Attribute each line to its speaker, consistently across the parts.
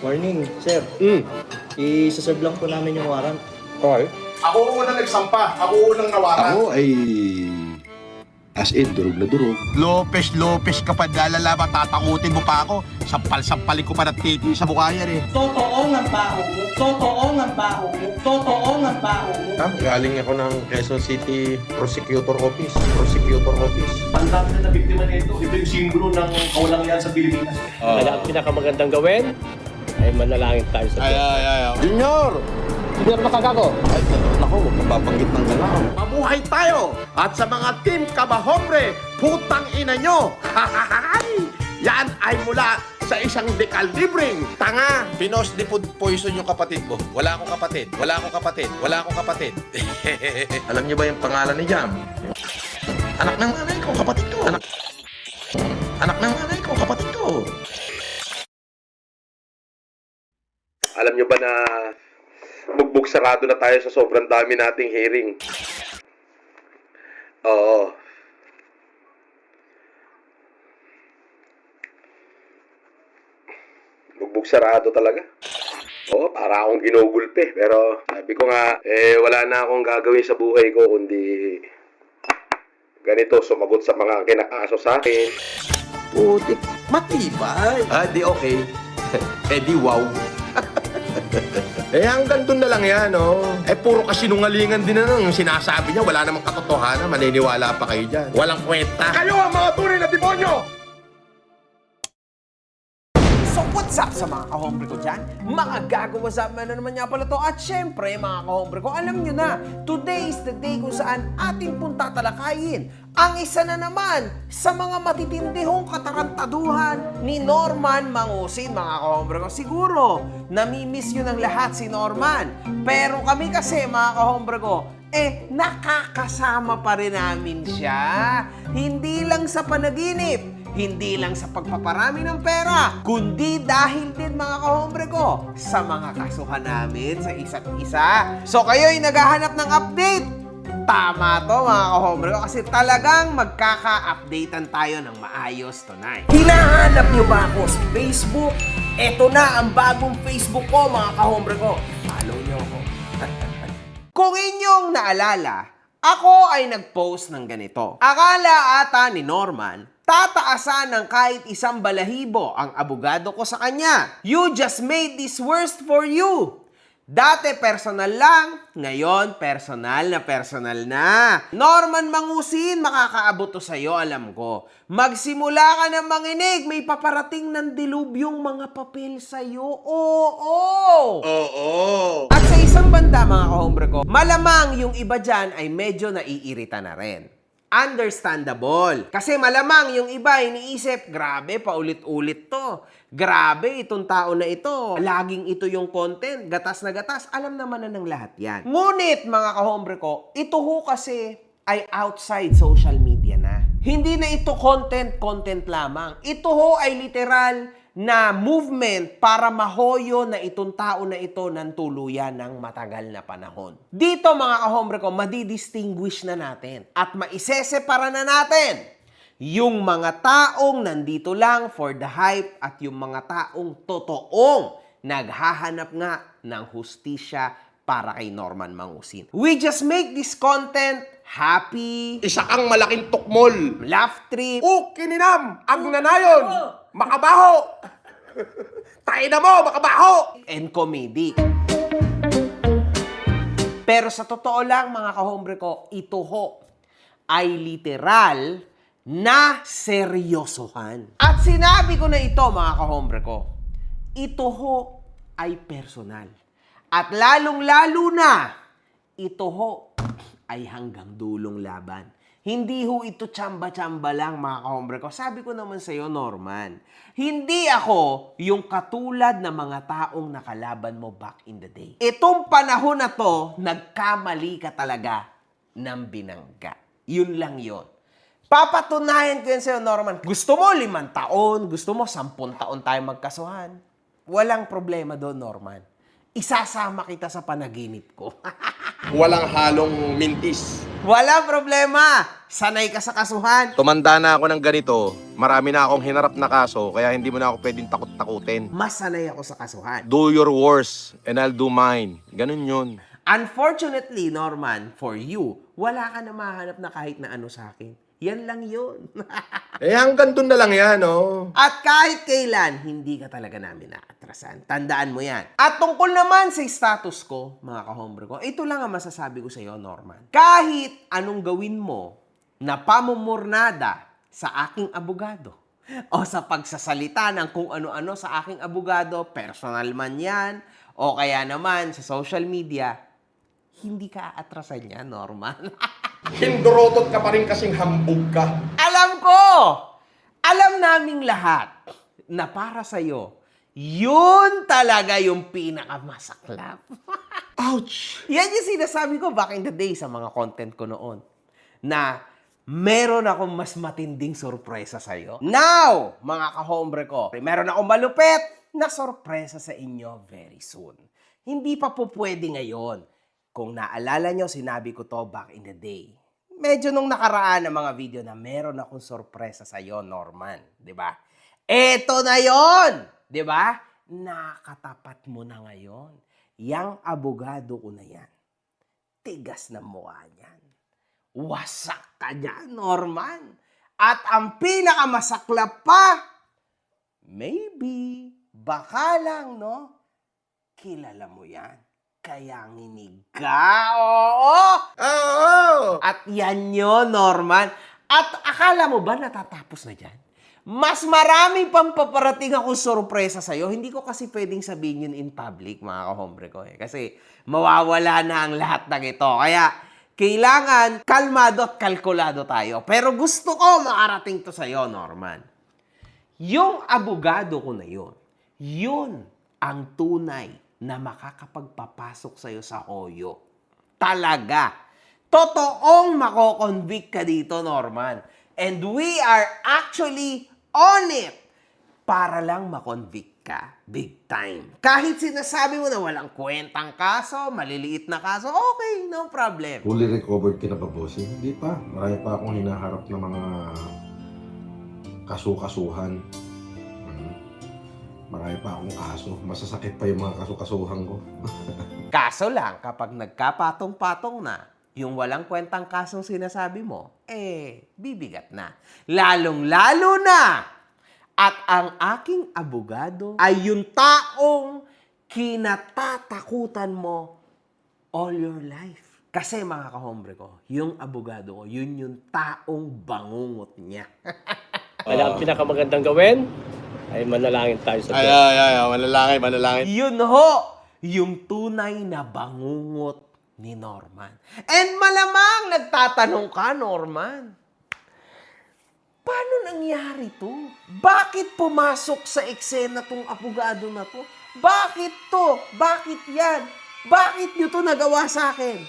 Speaker 1: Morning, sir. I-serve lang po namin yung warrant.
Speaker 2: Okay.
Speaker 3: Ako unang nagsampa. Ako unang nawaran.
Speaker 4: Ako ay as in, durog na durog.
Speaker 3: Lopez ka pa lalaba, tatakutin mo pa ako. Sampal-sampalin ko pa ng titi sa mukha yan eh.
Speaker 5: Totoo ang baho mo. Totoo ang baho mo. Totoo ang baho mo.
Speaker 2: Galing ako ng Quezon City Prosecutor Office. Prosecutor Office.
Speaker 6: Ang dami na biktima nito. Ito yung simbolo ng kawalangan sa Pilipinas.
Speaker 7: Kaya ang pinakamagandang gawin ay manalangin tayo sa Diyos.
Speaker 4: Junior!
Speaker 7: Hindi ako nakagago.
Speaker 4: Ay, naku, huwag kang babanggit ng galaw.
Speaker 3: Mabuhay tayo! At sa mga team kabahombre, putang ina nyo! Yan ay mula sa isang dekalibring tanga.
Speaker 2: Pinos di food poison yung kapatid mo. Wala akong kapatid. Wala akong kapatid. Wala akong kapatid. Alam niyo ba yung pangalan ni Jam? Anak ng nanay ko, kapatid ko. Anak ng nanay ko, kapatid ko. Alam niyo ba na bugbog sarado na tayo sa sobrang dami nating hearing? Oo. Bugbog sarado talaga. Oo, para akong ginugulpe. Pero sabi ko nga, wala na akong gagawin sa buhay ko kundi ganito, sumagot sa mga kinakaso sa akin.
Speaker 3: Putik, matibay.
Speaker 2: Di okay. Di wow. Hanggang doon na lang yan, oh. Puro kasinungalingan din na yung sinasabi niya. Wala namang katotohanan. Maniniwala pa kayo dyan. Walang kwenta.
Speaker 3: Kayo ang mga tunay na demonyo!
Speaker 8: So what's up sa mga kahombre ko dyan? Mga gago, what's up? Ano naman nga pala to? At syempre, mga kahombre ko, alam nyo na, today is the day kung saan atin pong tatalakayin ang isa na naman sa mga matitindihong katarantaduhan ni Norman Mangusin, mga kahombre ko. Siguro, namimiss nyo ng lahat si Norman. Pero kami kasi, mga kahombre ko, nakakasama pa rin namin siya. Hindi lang sa panaginip, hindi lang sa pagpaparami ng pera, kundi dahil din, mga kahombre ko, sa mga kasuhan namin sa isa't isa. So kayo'y naghahanap ng update? Tama to, mga kahombre ko, kasi talagang magkaka-updatean tayo ng maayos tonight. Hinahanap nyo ba ako sa Facebook? Eto na ang bagong Facebook ko, mga kahombre ko. Follow nyo ako. Kung inyong naalala, ako ay nag-post ng ganito. Akala ata ni Norman, tataasan ng kahit isang balahibo ang abogado ko sa kanya. You just made this worse for you. Dati personal lang, ngayon personal na. Norman Mangusin, makakaabot to sa'yo, alam ko. Magsimula ka na manginig, may paparating ng dilubyong mga papel sa'yo. Oo! At sa isang banda, mga kahombre ko, malamang yung iba dyan ay medyo naiirita na rin. Understandable. Kasi malamang yung iba iniisip, grabe, paulit-ulit to. Grabe, itong tao na ito. Laging ito yung content. Gatas na gatas. Alam naman na ng lahat yan. Ngunit, mga kahombre ko, ito ho kasi ay outside social media na. Hindi na ito content lamang. Ito ho ay literal na movement para mahoyo na itong tao na ito ng tuluyan ng matagal na panahon. Dito, mga kahombre ko, madidistinguish na natin at maisesepara na natin yung mga taong nandito lang for the hype at yung mga taong totoong naghahanap nga ng hustisya para kay Norman Mangusin. We just make this content happy,
Speaker 3: Isa kang malaking tukmol.
Speaker 8: laugh trip,
Speaker 3: Kininam! Ang nanayon! Makabaho! Tayo na mo, makabaho!
Speaker 8: and comedic. Pero sa totoo lang, mga kahombre ko, ito ho ay literal na seryosohan. At sinabi ko na ito, mga kahombre ko, ito ho ay personal. At lalong-lalo na, ito ho ay hanggang dulong laban. Hindi ho ito tsamba-tsamba lang, mga kahombre ko. Sabi ko naman sa'yo, Norman, hindi ako yung katulad na mga taong nakalaban mo back in the day. Itong panahon na to, nagkamali ka talaga ng binangga. Yun lang yun. Papatunayan ko yan sa'yo, Norman. Gusto mo 5 taon, gusto mo 10 taon tayo magkasuhan. Walang problema doon, Norman. Isasama kita sa panaginip ko.
Speaker 3: walang halong mintis.
Speaker 8: Walang problema. Sanay ka sa kasuhan.
Speaker 2: Tumanda na ako ng ganito. Marami na akong hinarap na kaso, kaya hindi mo na ako pwedeng takot-takutin.
Speaker 8: Mas sanay ako sa kasuhan.
Speaker 2: Do your worst, and I'll do mine. Ganun yun.
Speaker 8: Unfortunately, Norman, for you, wala ka na mahanap na kahit na ano sa akin. Yan lang yun.
Speaker 3: Eh, hanggang doon na lang yan, oh.
Speaker 8: At kahit kailan, hindi ka talaga namin naatrasan. Tandaan mo yan. At tungkol naman sa status ko, mga kahombre ko, ito lang ang masasabi ko sa iyo, Norman. Kahit anong gawin mo na pamumurnada sa aking abogado o sa pagsasalita ng kung ano-ano sa aking abogado, personal man yan, o kaya naman sa social media, hindi ka aatrasan yan, Norman.
Speaker 3: Hindorotot ka pa rin kasing hambog ka.
Speaker 8: Alam ko! Alam naming lahat na para sa'yo, yun talaga yung pinakamasaklap.
Speaker 3: Ouch!
Speaker 8: Yan yung sinasabi ko back in the day sa mga content ko noon. Na meron akong mas matinding sorpresa sa'yo. Now, mga kahombre ko, meron akong malupet na sorpresa sa inyo very soon. Hindi pa po pwede ngayon. Kung naalala nyo, sinabi ko to back in the day. Medyo nung nakaraan ng mga video na meron akong sorpresa sa'yo, Norman. Diba? Eto na yon, diba? Nakatapat mo na ngayon. Yang abogado ko na yan. Tigas na mukha niyan. Wasak ka dyan, Norman. At ang pinakamasaklap pa, maybe, baka lang, no? Kilala mo yan. Kaya nginig ka, oo!
Speaker 3: Oo!
Speaker 8: At yan yun, Norman. At akala mo ba natatapos na dyan? Mas marami pang paparating akong sorpresa sa'yo. Hindi ko kasi pwedeng sabihin yun in public, mga kahombre ko. Kasi mawawala na ang lahat ng ito. Kaya kailangan kalmado at kalkulado tayo. Pero gusto ko makarating to sa'yo, Norman. Yung abogado ko na yun, yun ang tunay na makakapagpapasok sa'yo sa hoyo. Talaga. Totoong mako-convict ka dito, Norman. And we are actually on it para lang makonvict ka. Big time. Kahit sinasabi mo na walang kwentang kaso, maliliit na kaso, okay, no problem.
Speaker 4: Fully recovered ka na ba, bossing? Hindi pa. Marami pa akong hinaharap na mga kasu-kasuhan. Marami pa akong kaso. Masasakit pa yung mga kasu-kasuhan ko.
Speaker 8: Kaso lang, kapag nagkapatong-patong na, yung walang kwentang kasong sinasabi mo, bibigat na. Lalong-lalo na! At ang aking abogado ay yung taong kinatatakutan mo all your life. Kasi mga kahombre ko, yung abogado ko, yun yung taong bangungot niya.
Speaker 7: Kaya ang pinakamagandang gawin ay manalangin tayo sa Diyos.
Speaker 3: Manalangin.
Speaker 8: Yun ho, yung tunay na bangungot ni Norman. And malamang nagtatanong ka, Norman, paano nangyari to? Bakit pumasok sa eksena tong abogado na to? Bakit to? Bakit yan? Bakit nyo to nagawa sa akin?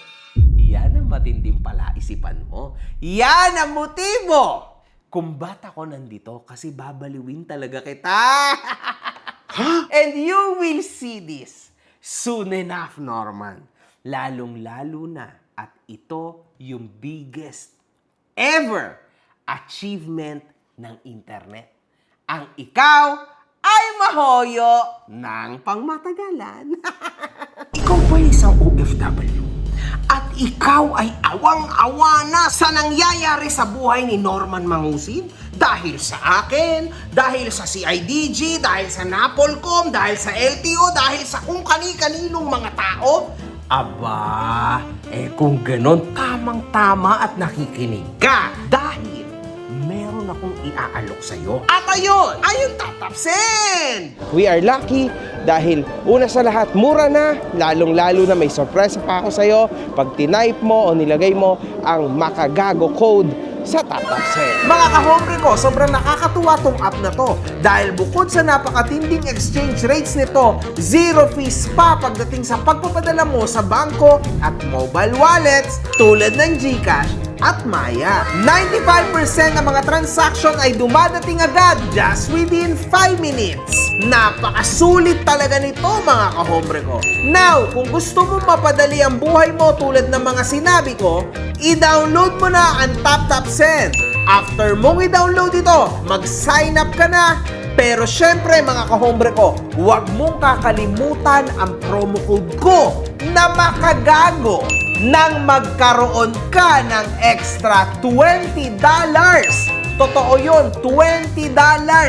Speaker 8: Yan ang matinding palaisipan mo. Yan ang motibo kung ba't ako nandito kasi babaliwin talaga kita. And you will see this soon enough, Norman. Lalong-lalo na at ito yung biggest ever achievement ng internet. Ang ikaw ay mahoyo ng pangmatagalan. Ikaw ba isang OFW? At ikaw ay awang-awa na sa nangyayari sa buhay ni Norman Mangusin? Dahil sa akin, dahil sa CIDG, dahil sa Napolcom, dahil sa LTO, dahil sa kung kani-kaninong mga tao? Aba, kung ganon, tamang-tama at nakikinig ka. Dahil meron akong iaalok sa'yo. At ayun tatapsin! We are lucky dahil una sa lahat, mura na, lalong-lalo na may surprise pa ako sa'yo. Pag tinype mo o nilagay mo ang Makagago code sa TapTap Send. Mga kahombre ko, sobrang nakakatuwa tong app na to dahil bukod sa napakatinding exchange rates nito, zero fees pa pagdating sa pagpapadala mo sa bangko at mobile wallets tulad ng GCash at Maya. 95% ng mga transaction ay dumadating agad just within 5 minutes. Napakasulit talaga nito mga kahombre ko. Now, kung gusto mo mapadali ang buhay mo tulad ng mga sinabi ko, i-download mo na ang TapTap Send. After mong i-download ito, mag-sign up ka na. Pero syempre mga kahombre ko, huwag mong kakalimutan ang promo code ko na makagago nang magkaroon ka ng extra $20. Totoo yun, $20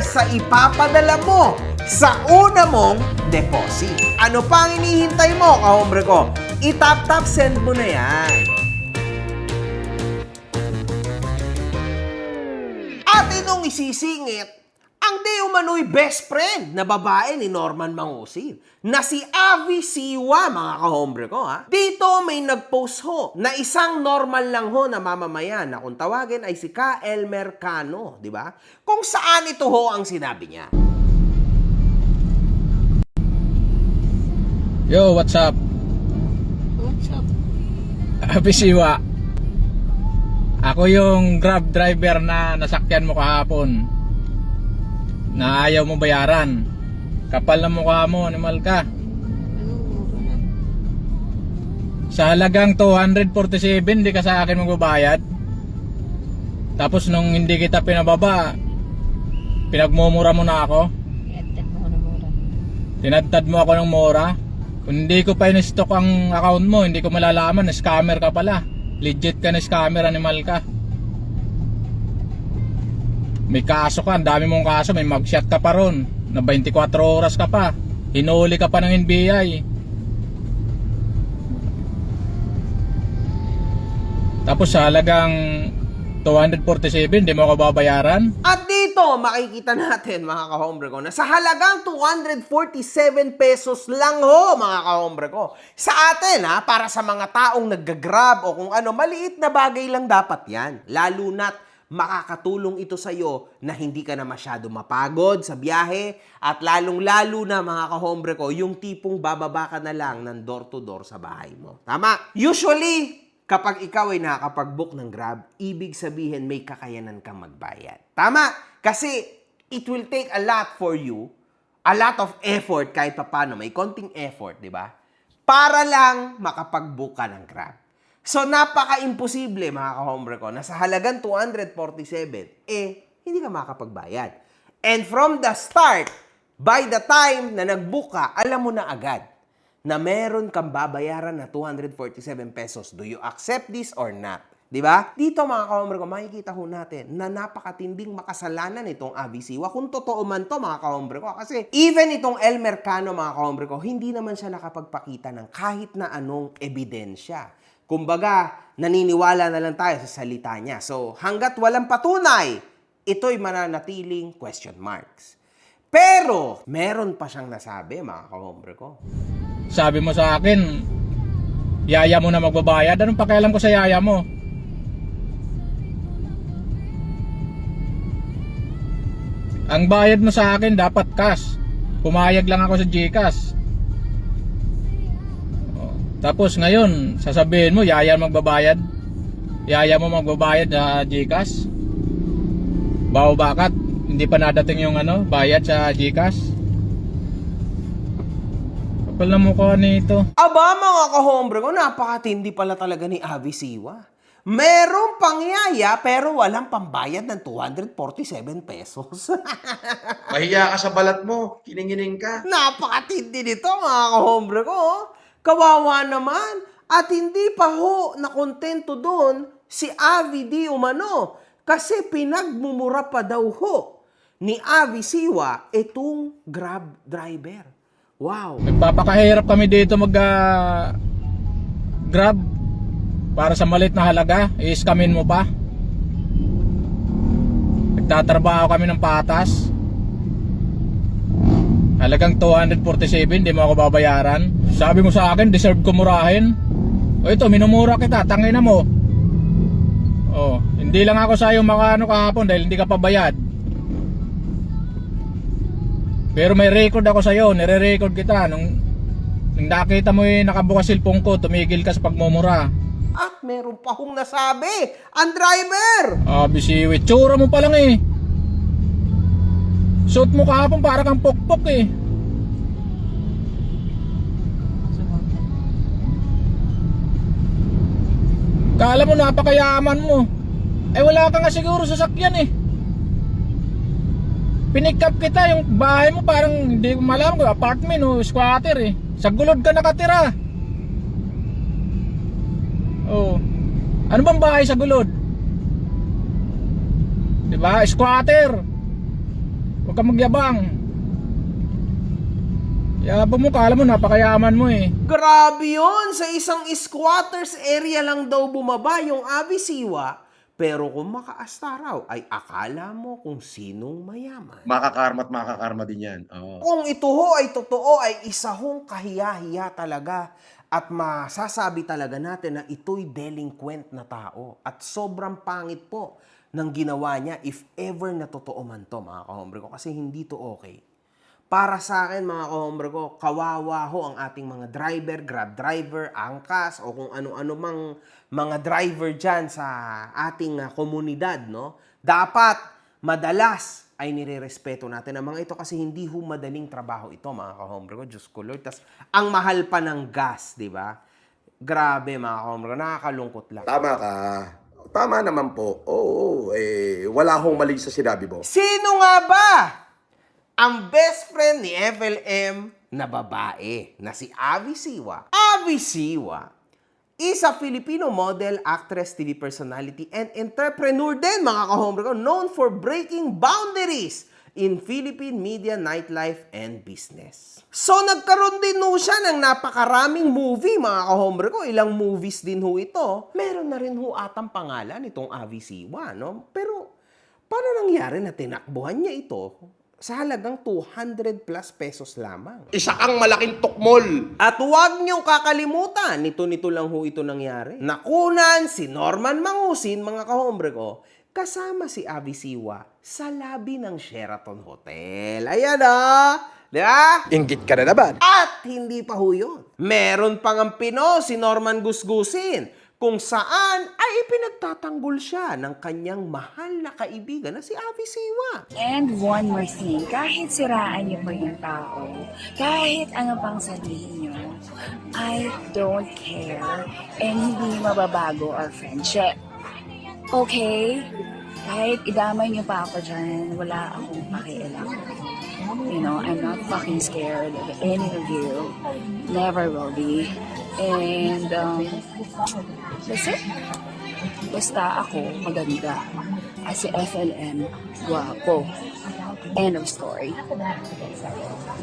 Speaker 8: sa ipapadala mo sa una mong deposit. Ano pa ang hinihintay mo, kahombre ko? I-TapTap Send mo na yan. At itong isisingit, ang di umano'y best friend na babae ni Norman Mangusir na si Avi Siwa, mga kahombre ko ha. Dito may nag-post ho na isang normal lang ho na mamamayan na kung tawagin ay si Ka Elmer Cano, di ba? Kung saan ito ho ang sinabi niya.
Speaker 9: Yo, what's up? What's up? Avi Siwa. Ako yung Grab driver na nasakyan mo kahapon na ayaw mo bayaran. Kapal na mukha mo, animal ka. Sa halagang 247, hindi ka sa akin magbabayad. Tapos nung hindi kita pinababa, pinagmumura mo na ako. Tinadtad mo ako ng mura. Kung hindi ko pa in-stock ang account mo, hindi ko malalaman, scammer ka pala. Legit ka na scammer, animal ka. May kaso ka, ang dami mong kaso, may mugshot ka pa ron. Na 24 oras ka pa. Hinuli ka pa ng NBI. Tapos sa halagang 247, di mo ako babayaran.
Speaker 8: At dito, makikita natin mga kahombre ko na sa halagang 247 pesos lang ho mga kahombre ko. Sa atin ha, para sa mga taong nagga-grab o kung ano, maliit na bagay lang dapat yan. Lalo na't makakatulong ito sa'yo na hindi ka na masyado mapagod sa biyahe at lalong-lalo na mga kahombre ko, yung tipong bababa ka na lang ng door-to-door sa bahay mo. Tama? Usually, kapag ikaw ay nakakapag-book ng Grab, ibig sabihin may kakayanan kang magbayad. Tama? Kasi it will take a lot for you, a lot of effort kahit paano, may konting effort, di ba? Para lang makapag-book ka ng Grab. So, napaka-imposible, mga kahombre ko, na sa halagang 247, hindi ka makakapagbayad. And from the start, by the time na nag-book ka, alam mo na agad na meron kang babayaran na 247 pesos. Do you accept this or not? Diba? Dito, mga kahombre ko, makikita ho natin na napakatinding makasalanan itong Avi Siwa. Kung totoo man to, mga kahombre ko. Kasi even itong Elmer Cano, mga kahombre ko, hindi naman siya nakapagpakita ng kahit na anong ebidensya. Kumbaga, naniniwala na lang tayo sa salita niya. So, hanggat walang patunay, ito'y mananatiling question marks. Pero, meron pa siyang nasabi, mga kahombre ko.
Speaker 9: Sabi mo sa akin, yaya mo na magbabayad. Anong pakialam ko sa yaya mo? Ang bayad mo sa akin dapat cash. Pumayag lang ako sa GCash. Tapos ngayon, sasabihin mo, yaya magbabayad. Yaya mo magbabayad sa GCash. Bakit? Hindi pa nadating yung bayad sa GCash. Kapal na mukha nito.
Speaker 8: Aba mga kahombre ko, napakatindi pala talaga ni Avi Siwa. Merong pangyaya pero walang pambayad ng 247 pesos.
Speaker 2: Mahiya ka sa balat mo. Kiningining ka.
Speaker 8: Napakatindi nito mga kahombre ko. Kawawa naman. At hindi pa ho nakontento doon si Avi di umano. Kasi pinagmumura pa daw ho ni Avi Siwa itong Grab driver. Wow.
Speaker 9: Nagpapakahirap kami dito Grab para sa maliit na halaga, i-scamin mo pa. Nagtatrabaho kami ng patas. Halagang 247, di mo ako babayaran. Sabi mo sa akin, deserve ko murahin. O ito, minumura kita, tangina mo. Oh, Hindi lang ako sa'yo makaano kahapon dahil hindi ka pabayad. Pero may record ako sa'yo, nire-record kita. Nung nakita mo nakabukas cellphone ko, tumigil ka sa pagmumura.
Speaker 8: At meron pa hong nasabi, ang driver!
Speaker 9: Bisiwit, tsura mo pa lang eh. Suot mo kahapon para kang pokpok eh. Kala mo napakayaman mo. Eh wala ka nga siguro sasakyan eh. Pinick up kita, yung bahay mo parang hindi ko malaman kung apartment o squatter eh. Sa gulod ka nakatira. Oh. Ano bang bahay sa gulod? Diba? Squatter. Huwag kang magyabang. Yabang mo, kala mo napakayaman mo eh.
Speaker 8: Grabe yun! Sa isang squatters area lang daw bumaba yung Abisiwa. Pero kung makaasta raw, ay akala mo kung sinong mayaman.
Speaker 2: Makakarma din yan. Oo.
Speaker 8: Kung ito ho ay totoo, ay isa hong kahiya-hiya talaga. At masasabi talaga natin na ito'y delinquent na tao. At sobrang pangit po ng ginawa niya if ever na totoo man to, mga kahombre ko. Kasi hindi to okay. Para sa akin, mga kahombre ko, kawawa ho ang ating mga driver, grab driver, angkas, o kung ano-ano mang mga driver dyan sa ating komunidad, no? Dapat, madalas, ay nire-respeto natin ang mga ito kasi hindi ho madaling trabaho ito, mga kahombre ko. Diyos ko Lord. Tas, ang mahal pa ng gas, di ba? Grabe, mga kahombre ko. Nakakalungkot lang.
Speaker 3: Tama ka. Tama naman po. Oo, wala akong mali sa sinabi mo.
Speaker 8: Sino nga ba ang best friend ni FLM na babae na si Abisiwa? Abisiwa is a Filipino model, actress, TV personality, and entrepreneur din, mga kahombre ko, known for breaking boundaries in Philippine media, nightlife, and business. So, nagkaroon din ho siya ng napakaraming movie, mga kahombre ko. Ilang movies din ho ito. Meron na rin ho atang pangalan itong Abisiwa, no? Pero, paano nangyari na tinakbuhan niya ito sa halagang 200 plus pesos lamang?
Speaker 3: Isa kang malaking tukmol.
Speaker 8: At huwag niyong kakalimutan, nito lang ho ito nangyari. Nakunan si Norman Mangusin, mga kahombre ko, kasama si Abisiwa sa lobby ng Sheraton Hotel. Ayan di ba?
Speaker 3: Inggit ka na naman.
Speaker 8: At hindi pa ho yun. Meron pang ang Pino, si Norman Gusgusin, kung saan ay ipinagtatanggol siya ng kanyang mahal na kaibigan na si Abisiwa.
Speaker 10: And one more thing, kahit siraan niyo po yung tao, kahit ano pang sabihin niyo, I don't care and hindi mababago our friendship. Okay? Kahit idamay niyo pa ako dyan, wala akong pakialam. You know, I'm not fucking scared of any of you. Never will be. And, that's it. Basta ako maganda. At si FLM, guwapo. End of story.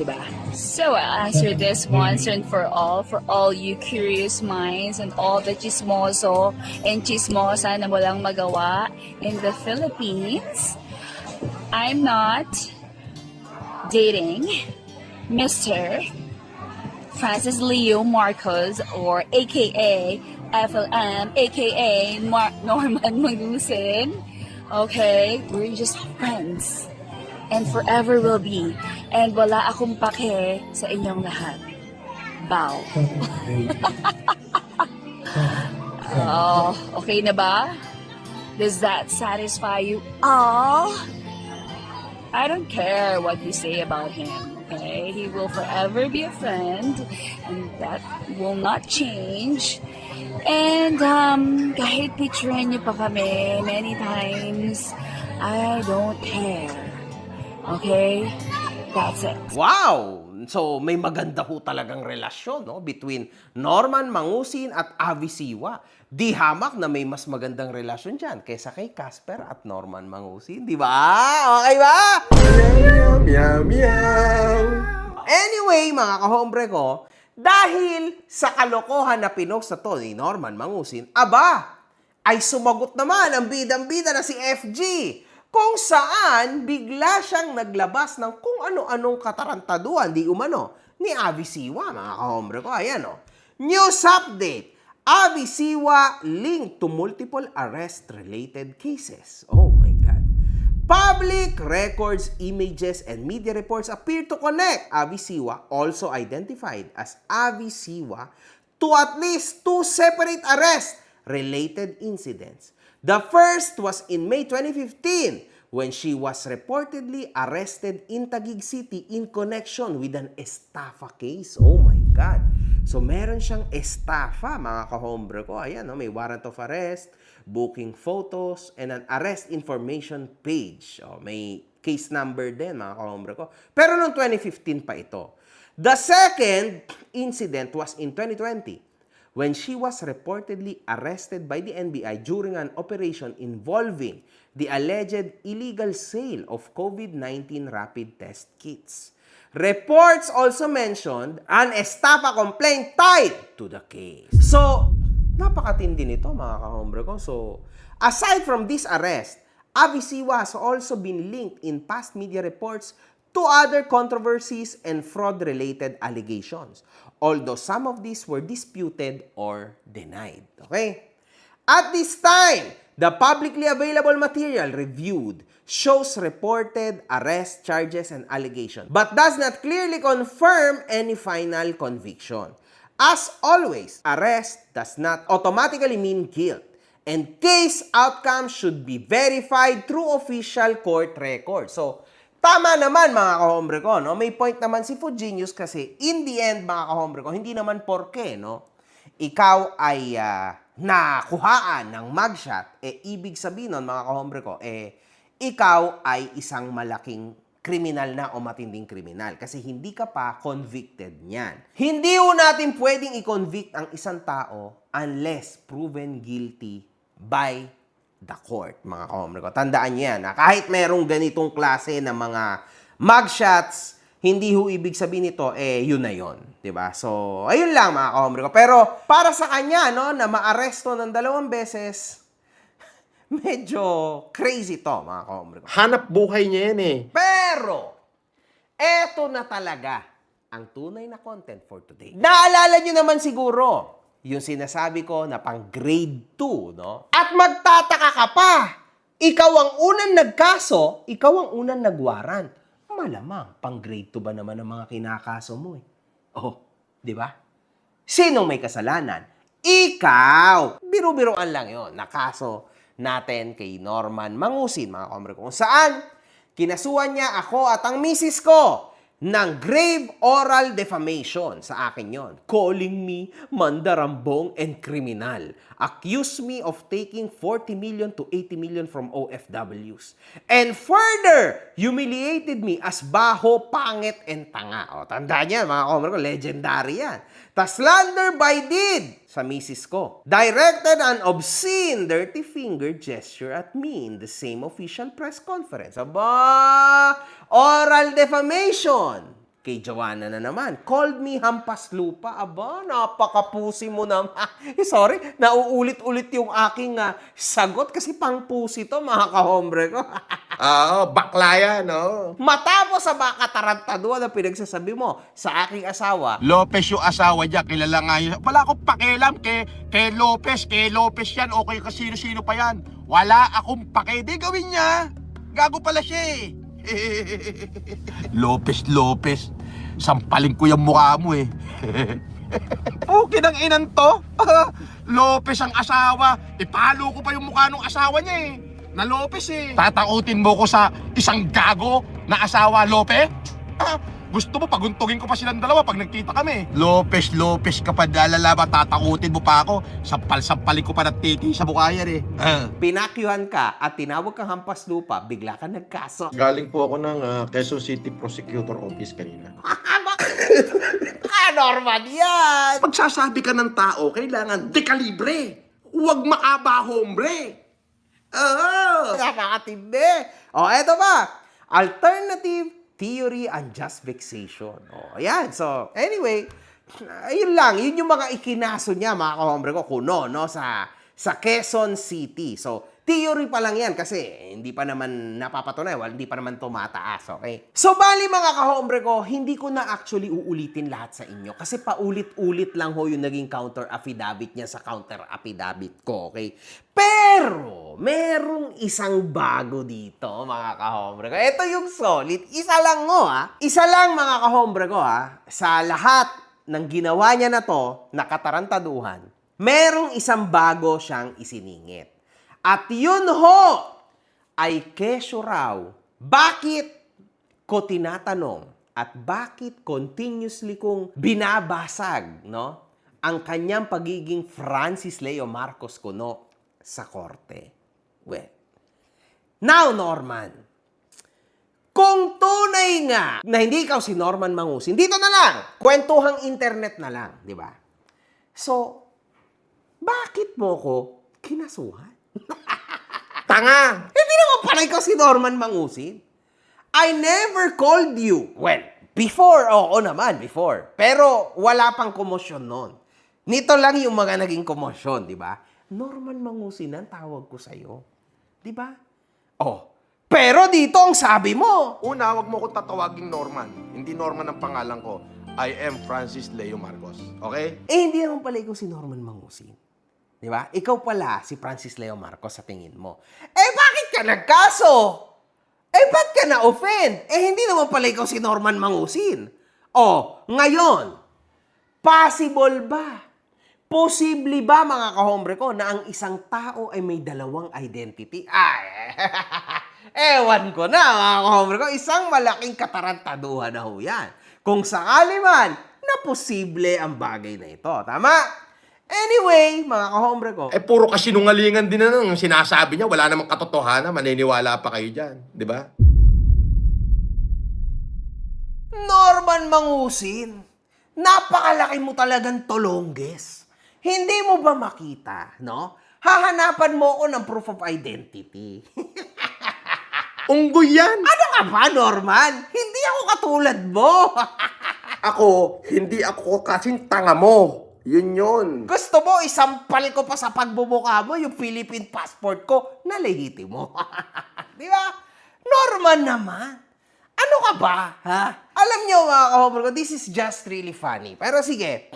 Speaker 10: Diba? So, I'll answer this once and for all you curious minds and all the chismoso and chismosa na walang magawa in the Philippines. I'm not dating Mr. Francis Leo Marcos or aka FLM aka Norman Mangusin. Okay, we're just friends and forever will be, and wala akong pake sa inyong lahat. Bow. Oh, okay na ba? Does that satisfy you all? I don't care what you say about him, okay? He will forever be a friend, and that will not change. And kahit picturean niyo pa kami many times, I don't care. Okay? That's it.
Speaker 8: Wow! So, may maganda ho talagang relasyon, no? Between Norman Mangusin at Abisiwa. Di hamak na may mas magandang relasyon dyan kaysa kay Casper at Norman Mangusin. Di ba? Okay ba?
Speaker 3: Meow, meow, meow.
Speaker 8: Anyway, mga kahombre ko, dahil sa kalokohan na pinost na to ni Norman Mangusin, aba, ay sumagot naman ang bidang-bida na si FG, kung saan bigla siyang naglabas ng kung ano-anong katarantaduan, di umano, ni Abisiwa, mga kahombre ko. Ayan o. News update. Avi Siwa linked to multiple arrest-related cases. Oh my God. Public records, images, and media reports appear to connect Avi Siwa, also identified as Avi Siwa, to at least 2 separate arrest-related incidents. The first was in May 2015 when she was reportedly arrested in Taguig City in connection with an estafa case. Oh my God. So meron siyang estafa, mga kahombre ko. Ayan, no? May warrant of arrest, booking photos, and an arrest information page. Oh, may case number din, mga kahombre ko. Pero noong 2015 pa ito. The second incident was in 2020 when she was reportedly arrested by the NBI during an operation involving the alleged illegal sale of COVID-19 rapid test kits. Reports also mentioned an estafa complaint tied to the case. So, napakatindi nito, mga kahombre ko. So, aside from this arrest, Avi Siwa has also been linked in past media reports to other controversies and fraud-related allegations, although some of these were disputed or denied. Okay? At this time, the publicly available material reviewed shows reported arrest charges and allegations, but does not clearly confirm any final conviction. As always, arrest does not automatically mean guilt, and case outcomes should be verified through official court records. So, tama naman, mga kahombre ko, no? May point naman si Fujinius kasi in the end, mga kahombre ko, hindi naman porke, no? Ikaw ay nakuhaan ng mugshot, ibig sabihin nun, mga kahombre ko, ikaw ay isang malaking kriminal na o matinding kriminal kasi hindi ka pa convicted niyan. Hindi ho natin pwedeng i-convict ang isang tao unless proven guilty by the court, mga kahombre ko. Tandaan niyo yan. Kahit merong ganitong klase ng mga mugshots, hindi ho ibig sabihin nito, yun na yun. Diba? So, ayun lang, mga kahombre ko. Pero para sa kanya, no, na maaresto ng 2 beses, medyo crazy to, mga kahombre ko.
Speaker 3: Hanap buhay niya yan eh.
Speaker 8: Pero, eto na talaga ang tunay na content for today. Naalala nyo naman siguro yung sinasabi ko na pang grade 2, no? At magtataka ka pa, ikaw ang unang nagkaso, ikaw ang unang nagwaran. Malamang, pang grade 2 ba naman ang mga kinakaso mo eh? Oh, di ba? Sinong may kasalanan? Ikaw! Biro-biroan lang yon. Nakaso natin kay Norman Mangusin, mga kahombre ko, kung saan kinasuhan niya ako at ang misis ko ng grave oral defamation. Sa akin yon. Calling me mandarambong and criminal. Accused me of taking 40 million to 80 million from OFWs. And further, humiliated me as baho, pangit, and tanga. O, tandaan yan, mga kahombre ko, legendary yan. Tas slander by deed sa misis ko. Directed an obscene dirty finger gesture at me in the same official press conference. Aba! Oral defamation. Kay Joanna na naman. Called me hampas lupa. Aba, napakapusi mo naman. Sorry, nauulit-ulit yung aking sagot kasi pangpusi to, mga kahombre ko.
Speaker 3: Oo, bakla yan, no?
Speaker 8: Matapos sa makatarantaduan na pinagsasabi mo sa aking asawa,
Speaker 6: Lopez yung asawa niya, kilala nga yun. Wala akong pakialam kay Lopez yan, o kay kasino-sino pa yan. Wala akong pake, di gawin niya. Gago pala siya eh. Lopez, sampaling ko yung mukha mo eh. Okay ng inan to. Lopez ang asawa. Ipalo ko pa yung mukha ng asawa niya eh. Na Lopez eh. Tatakutin mo ko sa isang gago na asawa, Lopez? Gusto mo, paguntugin ko pa silang dalawa pag nagkita kami. Lopez ka pa, dalalaba, tatakutin mo pa ako. Sampal-sampalin ko pa ng titi sa mukha yan eh.
Speaker 8: pinakyuhan ka at tinawag kang hampas lupa, bigla ka nagkaso.
Speaker 4: Galing po ako ng Quezon City Prosecutor Office kanina.
Speaker 8: Norman yan!
Speaker 3: Pagsasabi ka ng tao, kailangan dekalibre. Huwag makaba, hombre. Oo.
Speaker 8: Napakatindi. O, eto pa. Alternative theory and just vexation. O, ayan. So, anyway, ayun lang. Yun yung mga ikinaso niya, mga kahombre ko, kuno, no, sa Quezon City. So, Theory pa lang yan kasi hindi pa naman napapatunay, hindi pa naman tumataas, okay? So, bali mga kahombre ko, hindi ko na actually uulitin lahat sa inyo kasi paulit-ulit lang ho yung naging counter affidavit niya sa counter affidavit ko, okay? Pero, merong isang bago dito, mga kahombre ko. Ito yung solid. Isa lang ho, ha? Isa lang, mga kahombre ko, ha? Sa lahat ng ginawa niya na to, na katarantaduhan, merong isang bago siyang isiningit. At yun ho ay kesyo raw. Bakit ko tinatanong at bakit continuously kong binabasag, no, ang kanyang pagiging Francis Leo Marcos kuno sa korte? Well, now, Norman, kung tunay nga na hindi ikaw si Norman Mangusin, dito na lang, kwentuhang internet na lang, di ba? So, bakit mo ko kinasuhan? Tanga! Hindi naman pala ikaw si Norman Mangusin. I never called you. Well, before, oo naman, before. Pero wala pang komosyon noon. Nito lang yung mga naging komosyon, di ba? Norman Mangusin ang tawag ko sa'yo. Di ba? Oh, pero dito ang sabi mo.
Speaker 6: Una, wag mo ko tatawaging Norman. Hindi Norman ang pangalan ko. I am Francis Leo Marcos. Okay?
Speaker 8: Hindi naman pala ikaw si Norman Mangusin. Di ba? Ikaw pala si Francis Leo Marcos sa tingin mo. Bakit ka nagkaso? Ba't ka na-offend? Hindi naman pala ikaw si Norman Mangusin. Ngayon, possible ba? Posible ba, mga kahombre ko, na ang isang tao ay may dalawang identity? Ewan ko na, mga kahombre ko. Isang malaking katarantaduhan na ho yan. Kung sakali man na posible ang bagay na ito. Tama? Anyway, mga kahombre ko.
Speaker 6: Puro kasinungalingan din na nang sinasabi niya. Wala namang katotohanan. Maniniwala pa kayo dyan. Di ba?
Speaker 8: Norman Mangusin, napakalaki mo talagang tolongges. Hindi mo ba makita, no? Hahanapan mo ako ng proof of identity.
Speaker 6: Unggoy yan!
Speaker 8: Ano ka ba, Norman? Hindi ako katulad mo.
Speaker 6: Hindi ako kasing tanga mo. Yun.
Speaker 8: Gusto mo, isampal ko pa sa pagbubuka mo yung Philippine passport ko na lehitimo. Di ba? Norman naman. Ano ka ba, ha? Alam nyo, mga kahombre ko, this is just really funny. Pero sige,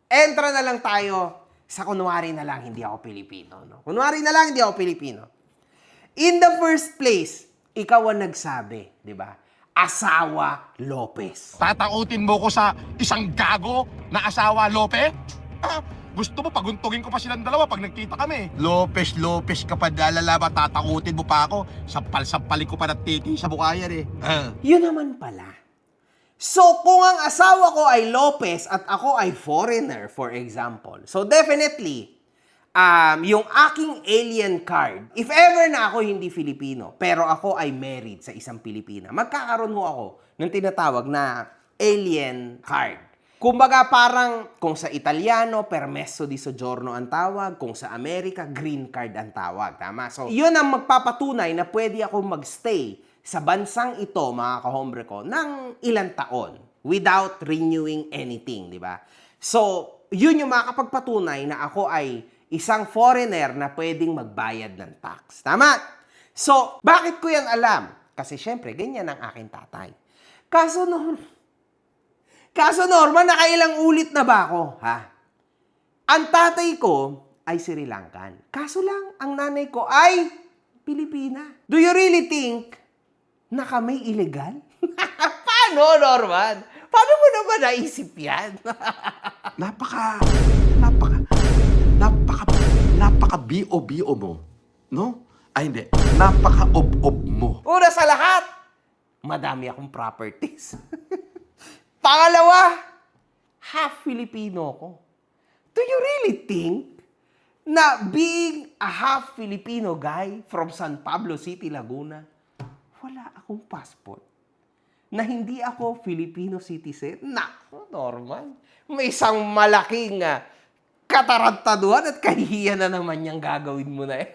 Speaker 8: entra na lang tayo sa kunwari na lang hindi ako Pilipino. No? Kunwari na lang hindi ako Pilipino. In the first place, ikaw ang nagsabi, di ba? Asawa Lopez.
Speaker 6: Tatakutin mo ko sa isang gago na asawa Lope? Gusto mo paguntugin ko pa silang dalawa pag nagkita kami. Lopez ka pa dalala ba? Tatakutin mo pa ako. Sampal-sampalin ko pa ng titi sa bukayan eh.
Speaker 8: Yun naman pala. So, kung ang asawa ko ay Lopez at ako ay foreigner, for example, so definitely, yung aking alien card, if ever na ako hindi Filipino, pero ako ay married sa isang Pilipina, magkakaroon ho ako ng tinatawag na alien card. Kumbaga parang kung sa Italiano, permesso di soggiorno ang tawag, kung sa Amerika, green card ang tawag. Tama? So, yun ang magpapatunay na pwede ako magstay sa bansang ito, mga kahombre ko, ng ilang taon without renewing anything, di ba? So, yun yung makakapagpatunay na ako ay isang foreigner na pwedeng magbayad ng tax. Tama? So, bakit ko yan alam? Kasi syempre, ganyan ang aking tatay. Kaso Norman, nakailang ulit na ba ako, ha? Ang tatay ko ay Sri Lankan. Kaso lang, ang nanay ko ay Pilipina. Do you really think na kami illegal? Paano, Norman? Paano mo naman naisip yan?
Speaker 6: Napaka BO mo. No? Ay, hindi. Napaka-ob mo.
Speaker 8: Una sa lahat, madami akong properties. Pangalawa, half Filipino ko. Do you really think na being a half Filipino guy from San Pablo City, Laguna, wala akong passport? Na hindi ako Filipino citizen? Naku, Norman, may isang malaking katarantaduhan at kahihiyan na naman niyang gagawin mo na eh.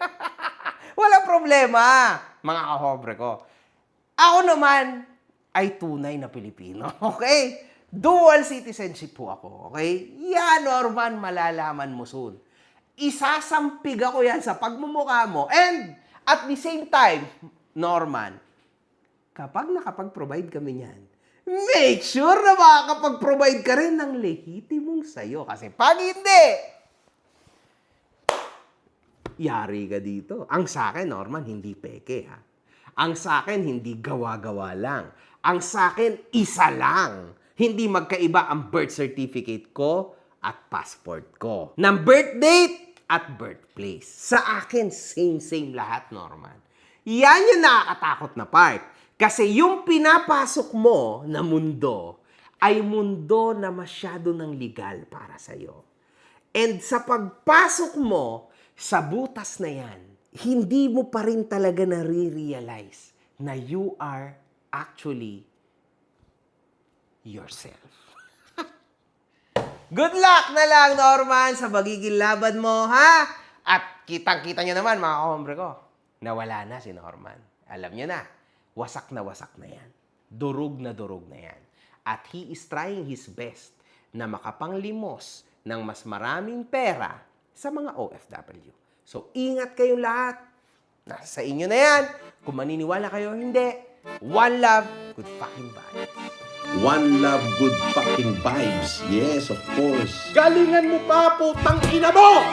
Speaker 8: Wala problema, mga kahombre ko. Ako naman ay tunay na Pilipino, okay? Dual citizenship po ako, okay? Yan, Norman, malalaman mo soon. Isasampig ako yan sa pagmumukha mo and At the same time, Norman, kapag nakapag-provide kami niyan, make sure na makakapag-provide ka rin ng lehitimong sayo. Kasi pag hindi, yari ka dito. Ang sa akin, Norman, hindi peke, ha? Ang sa akin, hindi gawa-gawa lang. Ang sa akin, isa lang. Hindi magkaiba ang birth certificate ko at passport ko. Ng birth date at birthplace. Sa akin, same lahat, Norman. Yan yung nakakatakot na part. Kasi yung pinapasok mo na mundo ay mundo na masyado ng legal para sa'yo. And sa pagpasok mo sa butas na yan, hindi mo pa rin talaga nare-realize na you are actually yourself. Good luck na lang, Norman, sa magiging laban mo, ha? At kitang-kita nyo naman, mga kahombre ko, nawala na si Norman. Alam nyo na, wasak na yan. Durog na yan. At he is trying his best na makapanglimos ng mas maraming pera sa mga OFW. So, ingat kayong lahat. Nasa inyo na yan. Kung maniniwala kayo o hindi, one love, good fucking vibes.
Speaker 4: One love, good fucking vibes. Yes, of course.
Speaker 3: Galingan mo pa, putang ina mo!